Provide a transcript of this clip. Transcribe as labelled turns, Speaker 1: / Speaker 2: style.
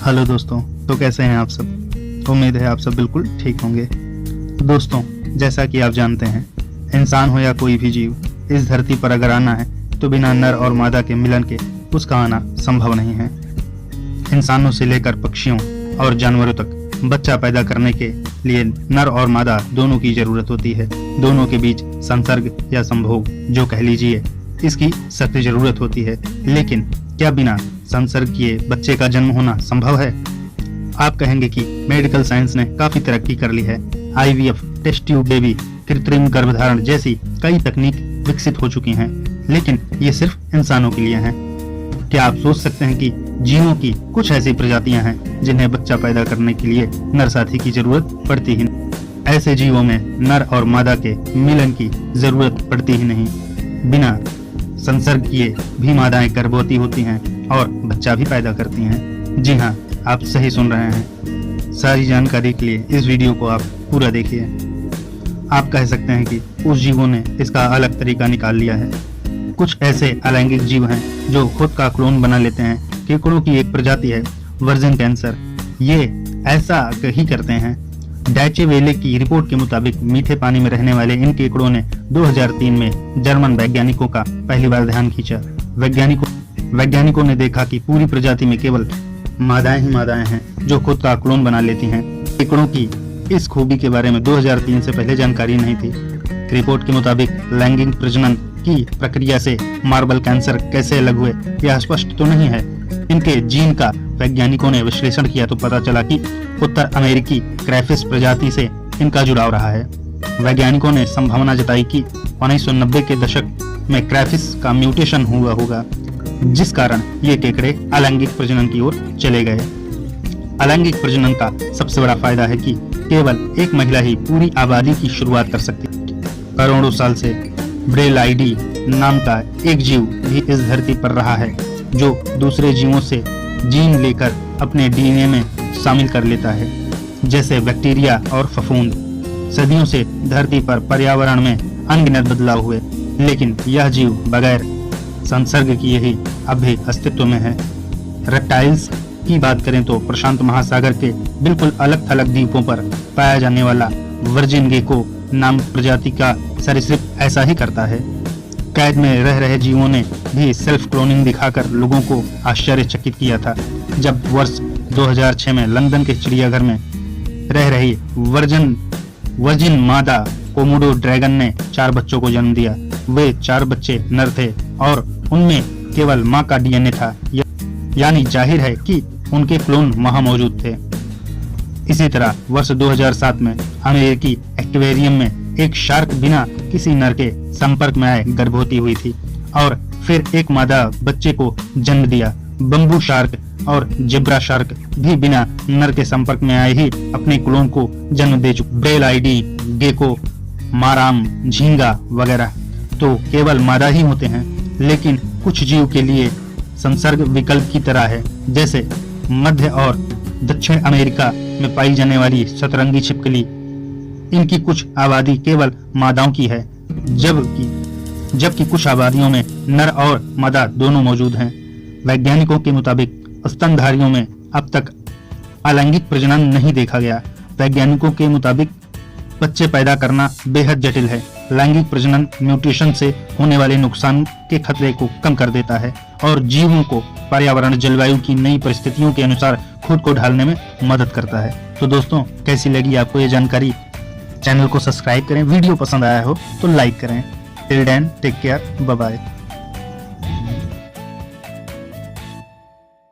Speaker 1: Hello दोस्तों, तो कैसे हैं आप सब। उम्मीद है आप सब बिल्कुल ठीक होंगे। दोस्तों, जैसा कि आप जानते हैं, इंसान हो या कोई भी जीव इस धरती पर अगर आना है तो बिना नर और मादा के मिलन के उसका आना संभव नहीं है। इंसानों से लेकर पक्षियों और जानवरों तक बच्चा पैदा करने के लिए नर और मादा दोनों की जरूरत होती है। दोनों के बीच संसर्ग या संभोग जो कह लीजिए, इसकी सख्त जरूरत होती है। लेकिन क्या बिना संसर्ग किए बच्चे का जन्म होना संभव है? आप कहेंगे कि मेडिकल साइंस ने काफी तरक्की कर ली है। IVF, टेस्ट ट्यूब बेबी, कृत्रिम गर्भधारण जैसी कई तकनीक विकसित हो चुकी हैं, लेकिन ये सिर्फ इंसानों के लिए हैं। क्या आप सोच सकते हैं कि जीवों की कुछ ऐसी प्रजातियां हैं जिन्हें बच्चा पैदा करने के लिए नर साथी की जरूरत पड़ती ही नहीं। ऐसे जीवों में नर और मादा के मिलन की जरूरत पड़ती ही नहीं। बिना संसर्ग किए भी मादाएं गर्भवती होती हैं और बच्चा भी पैदा करती हैं। जी हाँ, आप सही सुन रहे हैं। सारी जानकारी के लिए इस वीडियो को आप पूरा देखिए। आप कह सकते हैं कि उस जीवों ने इसका अलग तरीका निकाल लिया है। कुछ ऐसे अलैंगिक जीव हैं जो खुद का क्लोन बना लेते हैं। केकड़ों की एक प्रजाति है वर्जिन कैंसर। ये ऐसा ही करते हैं। डैचे वेले की रिपोर्ट के मुताबिक मीठे पानी में रहने वाले इन केकड़ों ने 2003 में जर्मन वैज्ञानिकों का पहली बार ध्यान खींचा। वैज्ञानिकों ने देखा कि पूरी प्रजाति में केवल मादाएं ही मादाएं हैं जो खुद का क्लोन बना लेती हैं। केकड़ों की इस खूबी के बारे में 2003 से पहले जानकारी नहीं थी। रिपोर्ट के मुताबिक लैंगिक प्रजनन की प्रक्रिया से मार्बल कैंसर कैसे अलग हुए यह स्पष्ट तो नहीं है। इनके जीन का वैज्ञानिकों ने विश्लेषण किया तो पता चला कि उत्तर अमेरिकी क्रैफिस प्रजाति से इनका जुड़ाव रहा है। वैज्ञानिकों ने संभावना जताई कि 1990 के दशक में क्रैफिस का म्यूटेशन हुआ होगा, जिस कारण ये केकड़े अलैंगिक प्रजनन की ओर चले गए। अलैंगिक प्रजनन का सबसे बड़ा फायदा है कि केवल एक महिला ही पूरी आबादी की शुरुआत कर सकती है। करोड़ों साल से ब्रेलाइडी नाम का एक जीव भी इस धरती पर रहा है जो दूसरे जीवों से जीन लेकर अपने DNA में शामिल कर लेता है, जैसे बैक्टीरिया और फफूंद। सदियों से धरती पर पर्यावरण में अनगिनत बदलाव हुए, लेकिन यह जीव बगैर संसर्ग किए ही अब भी अस्तित्व में है। रेप्टाइल्स की बात करें तो प्रशांत महासागर के बिल्कुल अलग थलग द्वीपों पर पाया जाने वाला वर्जिन गेको नाम प्रजाति का सरीसृप ऐसा ही करता है। कैद में रह रहे जीवों ने भी सेल्फ क्लोनिंग दिखाकर लोगों को आश्चर्यचकित किया था। जब वर्ष 2006 में लंदन के चिड़ियाघर में रह रही वर्जिन मादा कोमोडो ड्रैगन ने 4 बच्चों को जन्म दिया। वे 4 बच्चे नर थे और उनमें केवल मां का DNA था, यानी जाहिर है कि उनके क्लोन वहां मौजूद थे। इसी तरह वर्ष 2007 में अमेरिकी एक्वेरियम में एक शार्क बिना किसी नर के संपर्क में आए गर्भवती हुई थी और फिर एक मादा बच्चे को जन्म दिया। बम्बू शार्क और जेब्रा शार्क भी बिना नर के संपर्क में आए ही अपने क्लोन को जन्म दे चुके। ब्रेलाइडी, गेको, माराम, झींगा वगैरह तो केवल मादा ही होते हैं, लेकिन कुछ जीव के लिए संसर्ग विकल्प की तरह है, जैसे मध्य और दक्षिण अमेरिका में पाई जाने वाली सतरंगी छिपकली। इनकी कुछ आबादी केवल मादाओं की है, जबकि कुछ आबादियों में नर और मादा दोनों मौजूद हैं। वैज्ञानिकों के मुताबिक स्तनधारियों में अब तक अलैंगिक प्रजनन नहीं देखा गया। वैज्ञानिकों के मुताबिक बच्चे पैदा करना बेहद जटिल है। लैंगिक प्रजनन म्यूटेशन से होने वाले नुकसान के खतरे को कम कर देता है और जीवों को पर्यावरण जलवायु की नई परिस्थितियों के अनुसार खुद को ढालने में मदद करता है। तो दोस्तों, कैसी लगी आपको ये जानकारी? चैनल को सब्सक्राइब करें, वीडियो पसंद आया हो तो लाइक करें। Till then, take care, bye bye.